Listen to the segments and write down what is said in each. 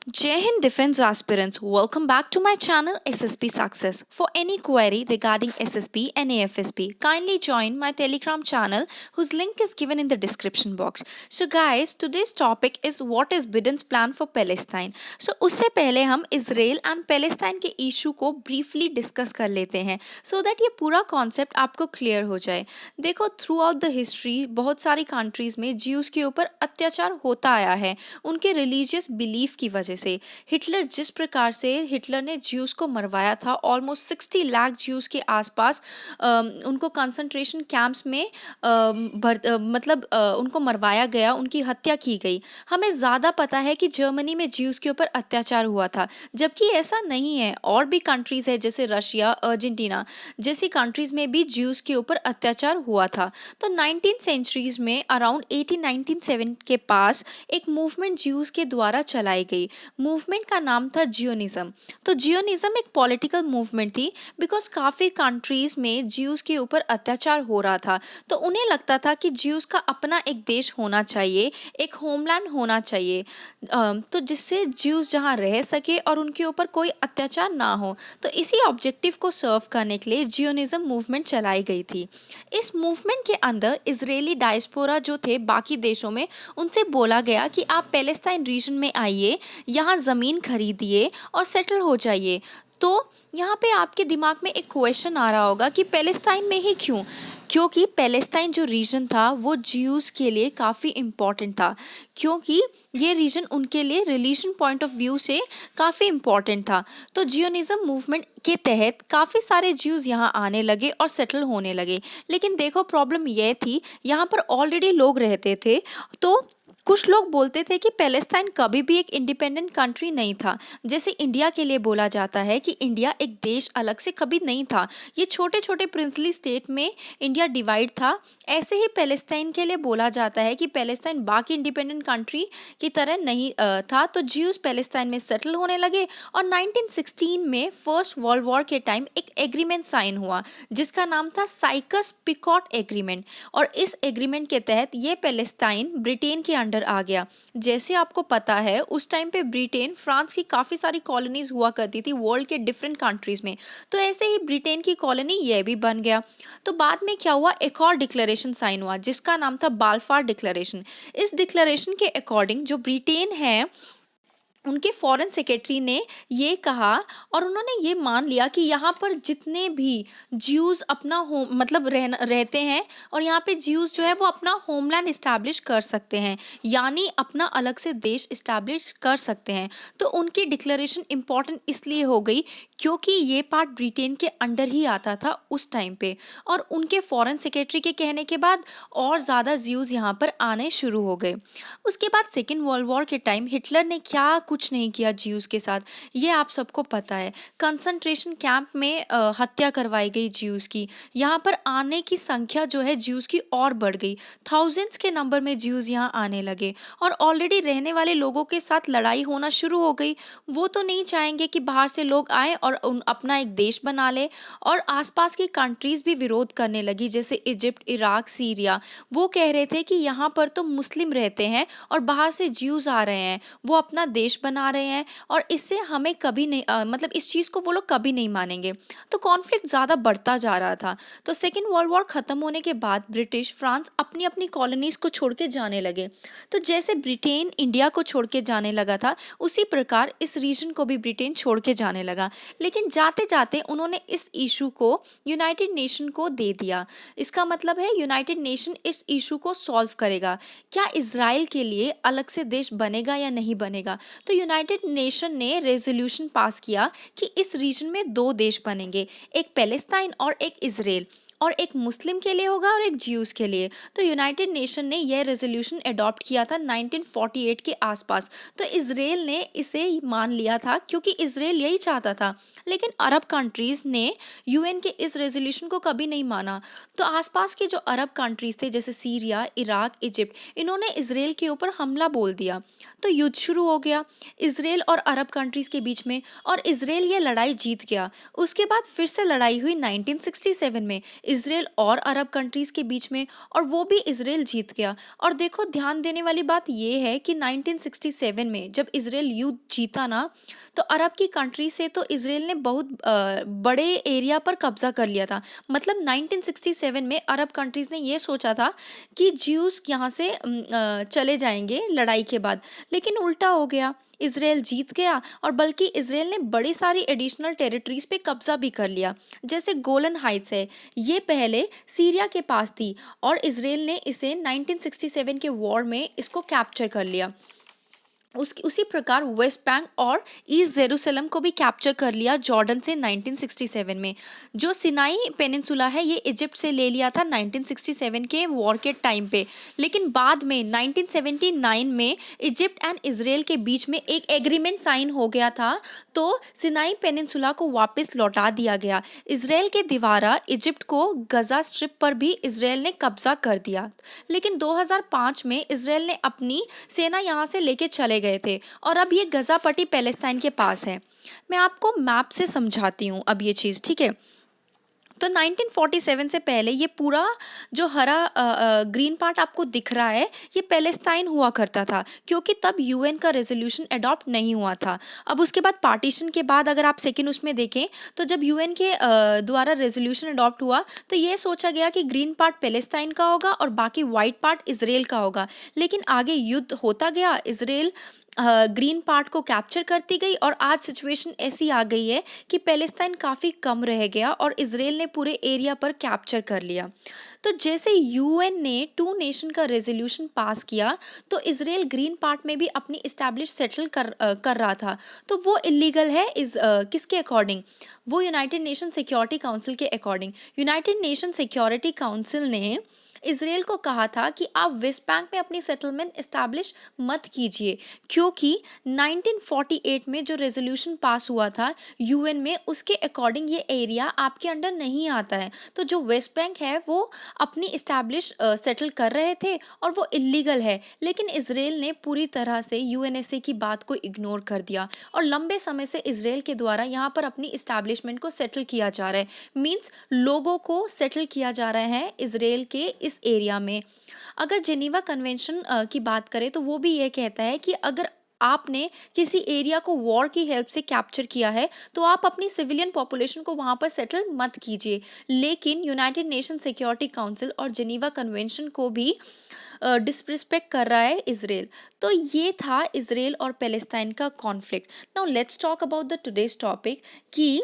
Jai Hind Defense aspirants, welcome back to my channel SSP Success. For any query regarding SSP and AFSP, kindly join my Telegram channel whose link is given in the description box. So guys, today's topic is what is Biden's plan for Palestine. So उससे पहले हम Israel and Palestine के issue को briefly discuss कर लेते हैं so that ये पूरा कॉन्सेप्ट आपको क्लियर हो जाए। देखो थ्रू आउट द हिस्ट्री बहुत सारी कंट्रीज में ज्यूज के ऊपर अत्याचार होता आया है उनके रिलीजियस बिलीफ की वजह से। हिटलर जिस प्रकार से हिटलर ने ज्यूज को मरवाया था, ऑलमोस्ट 60 लाख ज्यूज के आसपास उनको कंसंट्रेशन कैंप्स में उनको मरवाया गया, उनकी हत्या की गई। हमें ज़्यादा पता है कि जर्मनी में ज्यूज के ऊपर अत्याचार हुआ था, जबकि ऐसा नहीं है। और भी कंट्रीज है जैसे रशिया, अर्जेंटीना जैसी कंट्रीज में भी ज्यूज के ऊपर अत्याचार हुआ था। तो 19 सेंचुरीज में अराउंड 1897 के पास एक मूवमेंट ज्यूज के द्वारा चलाई गई। मूवमेंट का नाम था जियोनिज्म। तो जियोनिज्म एक पॉलिटिकल मूवमेंट थी बिकॉज काफ़ी कंट्रीज में ज्यूज के ऊपर अत्याचार हो रहा था। तो उन्हें लगता था कि ज्यूज का अपना एक देश होना चाहिए, एक होमलैंड होना चाहिए, तो जिससे ज्यूज जहाँ रह सके और उनके ऊपर कोई अत्याचार ना हो। तो इसी ऑब्जेक्टिव को सर्व करने के लिए जियोनिज्म मूवमेंट चलाई गई थी। इस मूवमेंट के अंदर इजरायली डायस्पोरा जो थे बाकी देशों में, उनसे बोला गया कि आप पैलेस्टाइन रीजन में आइए, यहाँ ज़मीन खरीदिए और सेटल हो जाइए। तो यहाँ पे आपके दिमाग में एक क्वेश्चन आ रहा होगा कि पैलेस्टाइन में ही क्यों? क्योंकि पैलेस्टाइन जो रीजन था वो ज्यूज़ के लिए काफ़ी इम्पॉर्टेंट था, क्योंकि ये रीजन उनके लिए रिलीजन पॉइंट ऑफ व्यू से काफ़ी इम्पॉर्टेंट था। तो जियोनिज्म मूवमेंट के तहत काफ़ी सारे ज्यूज़ यहाँ आने लगे और सेटल होने लगे। लेकिन देखो प्रॉब्लम यह थी, यहाँ पर ऑलरेडी लोग रहते थे। तो कुछ लोग बोलते थे कि पैलेस्टाइन कभी भी एक इंडिपेंडेंट कंट्री नहीं था। जैसे इंडिया के लिए बोला जाता है कि इंडिया एक देश अलग से कभी नहीं था, ये छोटे छोटे प्रिंसली स्टेट में इंडिया डिवाइड था। ऐसे ही पैलेस्टाइन के लिए बोला जाता है कि पैलेस्टाइन बाकी इंडिपेंडेंट कंट्री की तरह नहीं था। तो ज्यूज पैलेस्टाइन में सेटल होने लगे और 1916 में फर्स्ट वर्ल्ड वॉर के टाइम एक एग्रीमेंट साइन हुआ जिसका नाम था साइकस पिकॉट एग्रीमेंट। और इस एग्रीमेंट के तहत ये पैलेस्टाइन ब्रिटेन के अंडर आ गया। जैसे आपको पता है उस टाइम पे ब्रिटेन फ्रांस की काफ़ी सारी कॉलोनीज हुआ करती थी वर्ल्ड के डिफरेंट कंट्रीज में। तो ऐसे ही ब्रिटेन की कॉलोनी यह भी बन गया। तो बाद में क्या हुआ, एक और डिक्लेरेशन साइन हुआ जिसका नाम था बाल्फार डिक्लेरेशन। इस डिक्लेरेशन के अकॉर्डिंग जो ब्रिटेन है उनके फॉरेन सेक्रेटरी ने ये कहा और उन्होंने ये मान लिया कि यहाँ पर जितने भी ज्यूज़ अपना होम मतलब रहते हैं और यहाँ पे ज्यूज़ जो है वो अपना होमलैंड इस्टेब्लिश कर सकते हैं, यानी अपना अलग से देश इस्टेब्लिश कर सकते हैं। तो उनकी डिक्लेरेशन इम्पॉर्टेंट इसलिए हो गई क्योंकि ये पार्ट ब्रिटेन के अंडर ही आता था उस टाइम पे। और उनके फॉरेन सेक्रेटरी के कहने के बाद और ज़्यादा ज्यूज़ यहाँ पर आने शुरू हो गए। उसके बाद सेकेंड वर्ल्ड वॉर के टाइम हिटलर ने क्या कुछ नहीं किया ज्यूज़ के साथ, ये आप सबको पता है। कंसंट्रेशन कैंप में हत्या करवाई गई ज्यूज़ की। यहाँ पर आने की संख्या जो है ज्यूज़ की और बढ़ गई, थाउजेंड्स के नंबर में ज्यूज़ यहाँ आने लगे और ऑलरेडी रहने वाले लोगों के साथ लड़ाई होना शुरू हो गई। वो तो नहीं चाहेंगे कि बाहर से लोग आए और अपना एक देश बना ले। और आसपास की कंट्रीज़ भी विरोध करने लगी जैसे इजिप्ट, इराक, सीरिया। वो कह रहे थे कि यहाँ पर तो मुस्लिम रहते हैं और बाहर से ज्यूज़ आ रहे हैं, वो अपना देश बना रहे हैं और इससे हमें कभी नहीं मतलब इस चीज़ को वो लोग कभी नहीं मानेंगे। तो कॉन्फ्लिक्ट ज़्यादा बढ़ता जा रहा था। तो सेकेंड वर्ल्ड वॉर ख़त्म होने के बाद ब्रिटिश, फ्रांस अपनी अपनी कॉलोनीज़ को छोड़ के जाने लगे। तो जैसे ब्रिटेन इंडिया को छोड़ के जाने लगा था, उसी प्रकार इस रीजन को भी ब्रिटेन छोड़ के जाने लगा। लेकिन जाते जाते उन्होंने इस इशू को यूनाइटेड नेशन को दे दिया। इसका मतलब है यूनाइटेड नेशन इस इशू को सॉल्व करेगा। क्या इज़राइल के लिए अलग से देश बनेगा या नहीं बनेगा? तो यूनाइटेड नेशन ने रेजोल्यूशन पास किया कि इस रीजन में दो देश बनेंगे, एक पैलेस्टाइन और एक इज़राइल, और एक मुस्लिम के लिए होगा और एक ज्यूज़ के लिए। तो यूनाइटेड नेशन ने यह रेजोल्यूशन अडॉप्ट किया था 1948 के आसपास। तो इज़राइल ने इसे मान लिया था क्योंकि इज़राइल यही चाहता था। लेकिन अरब कंट्रीज़ ने यूएन के इस रेजोल्यूशन को कभी नहीं माना। तो आसपास के जो अरब कंट्रीज़ थे जैसे सीरिया, इराक, इजिप्ट, इन्होंने इज़राइल के ऊपर हमला बोल दिया। तो युद्ध शुरू हो गया। इज़राइल और अरब कंट्रीज़ के बीच में, और इज़राइल ये लड़ाई जीत गया। उसके बाद फिर से लड़ाई हुई 1967 में इज़राइल और अरब कंट्रीज़ के बीच में, और वो भी इज़राइल जीत गया। और देखो, ध्यान देने वाली बात ये है कि 1967 में जब इज़राइल युद्ध जीता ना, तो अरब की कंट्री से तो इज़राइल ने बहुत बड़े एरिया पर कब्जा कर लिया था। मतलब 1967 में अरब कंट्रीज़ ने ये सोचा था कि ज्यूस यहाँ से चले जाएंगे लड़ाई के बाद, लेकिन उल्टा हो गया। इज़राइल जीत गया, और बल्कि इज़राइल ने बड़ी सारी एडिशनल टेरिटरीज पे कब्जा भी कर लिया। जैसे गोलन हाइट्स है, ये पहले सीरिया के पास थी, और इज़राइल ने इसे 1967 के वॉर में इसको कैप्चर कर लिया। उसी प्रकार वेस्ट बैंक और ईस्ट जेरूसलम को भी कैप्चर कर लिया जॉर्डन से 1967 में। जो सिनाई पेनिनसुला है, ये इजिप्ट से ले लिया था 1967 के वॉर के टाइम पे। लेकिन बाद में 1979 में इजिप्ट एंड इसराइल के बीच में एक एग्रीमेंट साइन हो गया था, तो सिनाई पेनिनसुला को वापस लौटा दिया गया। इसराइल के दीवारा इजिप्ट को गजा स्ट्रिप पर भी इसराइल ने कब्जा कर दिया। लेकिन 2005 में इसराइल ने अपनी सेना यहाँ से लेके चले गए थे, और अब ये गजा पट्टी पैलेस्टाइन के पास है। मैं आपको मैप से समझाती हूँ अब ये चीज़, ठीक है। तो 1947 से पहले ये पूरा जो हरा ग्रीन पार्ट आपको दिख रहा है, ये पैलेस्टाइन हुआ करता था, क्योंकि तब यूएन का रेजोल्यूशन अडॉप्ट नहीं हुआ था। अब उसके बाद पार्टीशन के बाद अगर आप सेकेंड उसमें देखें, तो जब यूएन के द्वारा रेजोल्यूशन अडॉप्ट हुआ, तो ये सोचा गया कि ग्रीन पार्ट पैलेस्टाइन का होगा और बाकी वाइट पार्ट इसराइल का होगा। लेकिन आगे युद्ध होता गया, इसराइल ग्रीन पार्ट को कैप्चर करती गई, और आज सिचुएशन ऐसी आ गई है कि पैलेस्टाइन काफ़ी कम रह गया और इसराइल ने पूरे एरिया पर कैप्चर कर लिया। तो जैसे यूएन ने टू नेशन का रेजोल्यूशन पास किया, तो इसराइल ग्रीन पार्ट में भी अपनी इस्टेब्लिश सेटल कर रहा था। तो वो इलीगल है किसके अकॉर्डिंग? वो यूनाइटेड नेशन सिक्योरिटी काउंसिल के according. United nation security council ने इसराइल को कहा था कि आप वेस्ट बैंक में अपनी सेटलमेंट इस्टेब्लिश मत कीजिए, क्योंकि 1948 में जो रेजोल्यूशन पास हुआ था यूएन में, उसके अकॉर्डिंग ये एरिया आपके अंडर नहीं आता है। तो जो वेस्ट बैंक है वो अपनी इस्टेब्लिश सेटल कर रहे थे, और वो इलीगल है। लेकिन इसराइल ने पूरी तरह से यूएनएसए की बात को इग्नोर कर दिया, और लंबे समय से इसराइल के द्वारा यहाँ पर अपनी इस्टेब्लिशमेंट को सेटल किया जा रहा है। मीन्स लोगों को सेटल किया जा रहा है इसराइल के इस एरिया में। अगर जेनीवा कन्वेंशन की बात करें, तो वो भी ये कहता है कि अगर आपने किसी एरिया को वॉर की हेल्प से कैप्चर किया है, तो आप अपनी सिविलियन पॉपुलेशन को वहाँ पर सेटल मत कीजिए। लेकिन यूनाइटेड नेशन सिक्योरिटी काउंसिल और जेनीवा कन्वेंशन को भी डिसरिस्पेक्ट कर रहा है इसराइल। तो ये था इसराइल और पैलेस्टाइन का conflict. Now let's talk about the today's topic, कि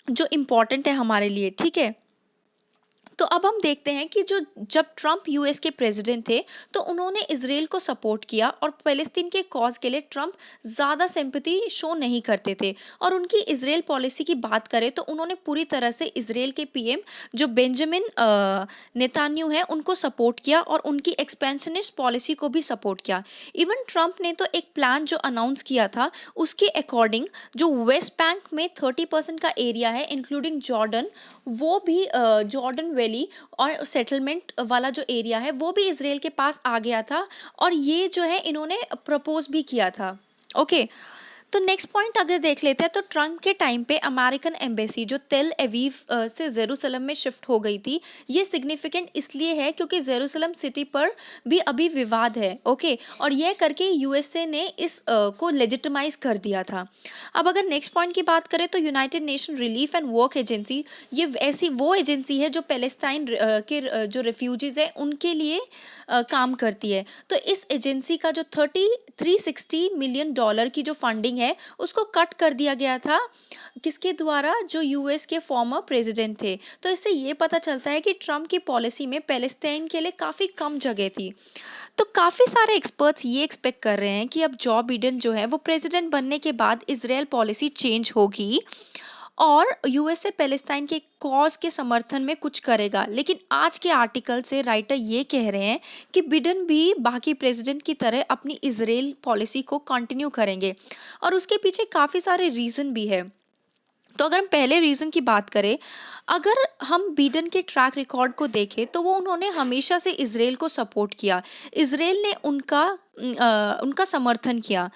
जो इम्पोर्टेंट है हमारे लिए, ठीक है। तो अब हम देखते हैं कि जो जब ट्रम्प यूएस के प्रेसिडेंट थे, तो उन्होंने इसराइल को सपोर्ट किया, और फ़लस्तीन के कॉज के लिए ट्रम्प ज़्यादा सिंपैथी शो नहीं करते थे। और उनकी इसराइल पॉलिसी की बात करें, तो उन्होंने पूरी तरह से इसराइल के पीएम जो बेंजामिन नेतान्याहू हैं उनको सपोर्ट किया, और उनकी एक्सपेंशनिस्ट पॉलिसी को भी सपोर्ट किया। इवन ट्रम्प ने तो एक प्लान जो अनाउंस किया था, उसके अकॉर्डिंग जो वेस्ट बैंक में 30% का एरिया है इंक्लूडिंग जॉर्डन, वो भी जॉर्डन वैली और सेटलमेंट वाला जो एरिया है वो भी इसराइल के पास आ गया था, और ये जो है इन्होंने प्रपोज भी किया था। ओके, तो नेक्स्ट पॉइंट अगर देख लेते हैं, तो ट्रम्प के टाइम पे अमेरिकन एम्बेसी जो तेल अवीव से जेरूसलम में शिफ्ट हो गई थी। ये सिग्निफिकेंट इसलिए है क्योंकि जेरूसलम सिटी पर भी अभी विवाद है। ओके, और यह करके यूएसए ने इस को लेजिटिमाइज कर दिया था। अब अगर नेक्स्ट पॉइंट की बात करें, तो United nation relief and work agency, ये ऐसी वो एजेंसी है जो पैलेस्टाइन के जो रेफ्यूजीज हैं उनके लिए काम करती है। तो इस एजेंसी का जो 360 मिलियन डॉलर की जो फंडिंग है, उसको कट कर दिया गया था। किसके द्वारा? जो यूएस के फॉर्मर प्रेसिडेंट थे। तो इससे ये पता चलता है कि ट्रम्प की पॉलिसी में पैलेस्टाइन के लिए काफ़ी कम जगह थी। तो काफ़ी सारे एक्सपर्ट्स ये एक्सपेक्ट कर रहे हैं कि अब जो बिडेन जो है वो प्रेसिडेंट बनने के बाद इसराइल पॉलिसी चेंज होगी, और यूएसए पैलेस्टाइन के कॉज के समर्थन में कुछ करेगा। लेकिन आज के आर्टिकल से राइटर ये कह रहे हैं कि बिडेन भी बाकी प्रेसिडेंट की तरह अपनी इसराइल पॉलिसी को कंटिन्यू करेंगे, और उसके पीछे काफ़ी सारे रीज़न भी है। तो अगर हम पहले रीज़न की बात करें, अगर हम बिडेन के ट्रैक रिकॉर्ड को देखें, तो वो उन्होंने हमेशा से इसराइल को सपोर्ट किया। इसराइल ने उनका समर्थन किया।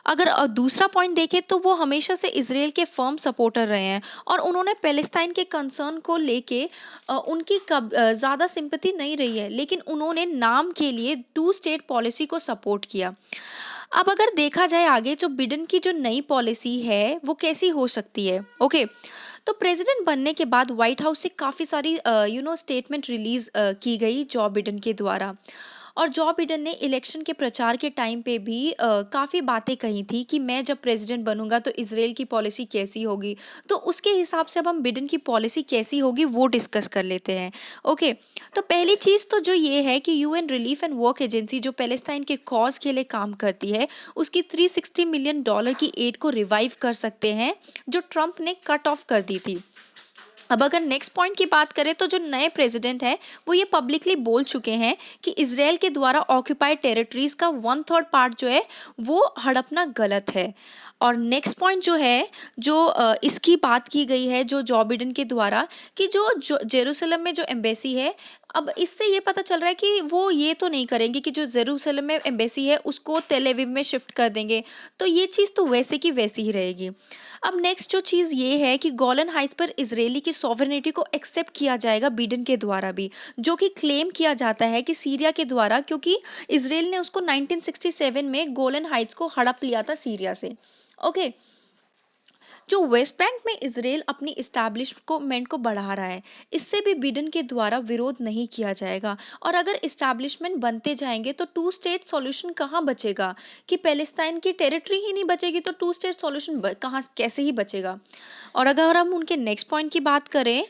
अगर दूसरा पॉइंट देखें तो वो हमेशा से इज़राइल के फर्म सपोर्टर रहे हैं और उन्होंने पैलेस्टाइन के कंसर्न को लेके उनकी ज़्यादा सिंपैथी नहीं रही है, लेकिन उन्होंने नाम के लिए टू स्टेट पॉलिसी को सपोर्ट किया। अब अगर देखा जाए आगे जो बिडेन की जो नई पॉलिसी है वो कैसी हो सकती है, ओके। तो प्रेसिडेंट बनने के बाद व्हाइट हाउस से काफ़ी सारी स्टेटमेंट रिलीज की गई जॉ बिडेन के द्वारा। और जॉ बिडेन ने इलेक्शन के प्रचार के टाइम पे भी काफ़ी बातें कही थी कि मैं जब प्रेसिडेंट बनूंगा तो इसराइल की पॉलिसी कैसी होगी। तो उसके हिसाब से अब हम बिडेन की पॉलिसी कैसी होगी वो डिस्कस कर लेते हैं, ओके। तो पहली चीज़ तो जो ये है कि UN relief and work agency जो पैलेस्टाइन के कॉज के लिए काम करती है, उसकी $360 मिलियन की एड को रिवाइव कर सकते हैं जो ट्रंप ने कट ऑफ कर दी थी। अब अगर नेक्स्ट पॉइंट की बात करें तो जो नए प्रेसिडेंट हैं वो ये पब्लिकली बोल चुके हैं कि इसराइल के द्वारा ऑक्यूपाइड टेरिटरीज का 1/3 पार्ट जो है वो हड़पना गलत है। और नेक्स्ट पॉइंट जो है जो इसकी बात की गई है जो जॉ बिडेन के द्वारा कि जो जेरूसलम में जो एम्बेसी है, अब इससे ये पता चल रहा है कि वो ये तो नहीं करेंगे कि जो जेरूसलम में एम्बेसी है उसको तेल अवीव में शिफ्ट कर देंगे। तो ये चीज़ तो वैसे की वैसी ही रहेगी। अब नेक्स्ट जो चीज़ ये है कि गोलन हाइट्स पर इजरायली की सॉवरेनिटी को एक्सेप्ट किया जाएगा बिडेन के द्वारा भी, जो कि क्लेम किया जाता है कि सीरिया के द्वारा, क्योंकि इसराइल ने उसको 1967 में गोलन हाइट्स को हड़प लिया था सीरिया से, ओके। जो वेस्ट बैंक में इसराइल अपनी इस्टेब्लिशमेंट को बढ़ा रहा है, इससे भी बिडेन के द्वारा विरोध नहीं किया जाएगा। और अगर इस्टेब्लिशमेंट बनते जाएंगे तो टू स्टेट सॉल्यूशन कहाँ बचेगा, कि पैलेस्टाइन की टेरिटरी ही नहीं बचेगी तो टू स्टेट सॉल्यूशन कहाँ कैसे ही बचेगा। और अगर हम उनके नेक्स्ट पॉइंट की बात करें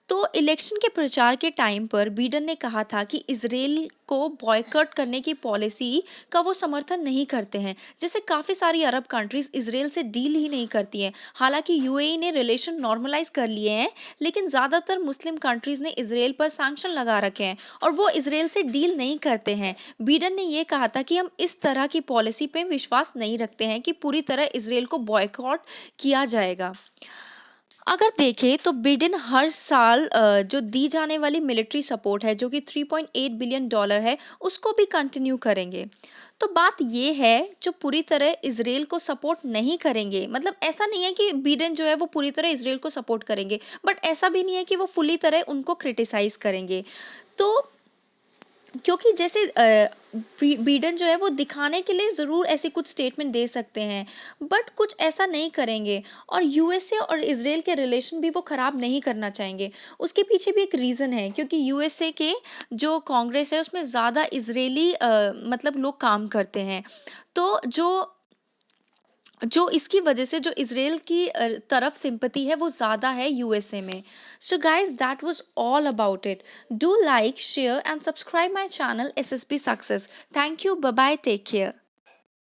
तो इलेक्शन के प्रचार के टाइम पर बिडेन ने कहा था कि इसराइल को बॉयकॉट करने की पॉलिसी का वो समर्थन नहीं करते हैं। जैसे काफ़ी सारी अरब कंट्रीज इसराइल से डील ही नहीं करती हैं। हालांकि यूएई ने रिलेशन नॉर्मलाइज कर लिए हैं, लेकिन ज़्यादातर मुस्लिम कंट्रीज ने इसराइल पर सैंक्शन लगा रखे हैं और वो इसराइल से डील नहीं करते हैं। बिडेन ने ये कहा था कि हम इस तरह की पॉलिसी पे विश्वास नहीं रखते हैं कि पूरी तरह इसराइल को बॉयकॉट किया जाएगा। अगर देखें तो बिडेन हर साल जो दी जाने वाली मिलिट्री सपोर्ट है जो कि $3.8 बिलियन है उसको भी कंटिन्यू करेंगे। तो बात ये है जो पूरी तरह इसराइल को सपोर्ट नहीं करेंगे, मतलब ऐसा नहीं है कि बिडेन जो है वो पूरी तरह इसराइल को सपोर्ट करेंगे, बट ऐसा भी नहीं है कि वो फुली तरह उनको क्रिटिसाइज करेंगे। तो क्योंकि जैसे बिडेन जो है वो दिखाने के लिए ज़रूर ऐसी कुछ स्टेटमेंट दे सकते हैं, बट कुछ ऐसा नहीं करेंगे। और यूएसए और इसराइल के रिलेशन भी वो ख़राब नहीं करना चाहेंगे। उसके पीछे भी एक रीज़न है, क्योंकि यूएसए के जो कांग्रेस है उसमें ज़्यादा इजरायली मतलब लोग काम करते हैं। तो जो जो इसकी वजह से जो इसराइल की तरफ सिंपैथी है वो ज़्यादा है यूएसए में। So guys that was all about it. Do like share and subscribe my channel SSP success. Thank you, bye bye, take care.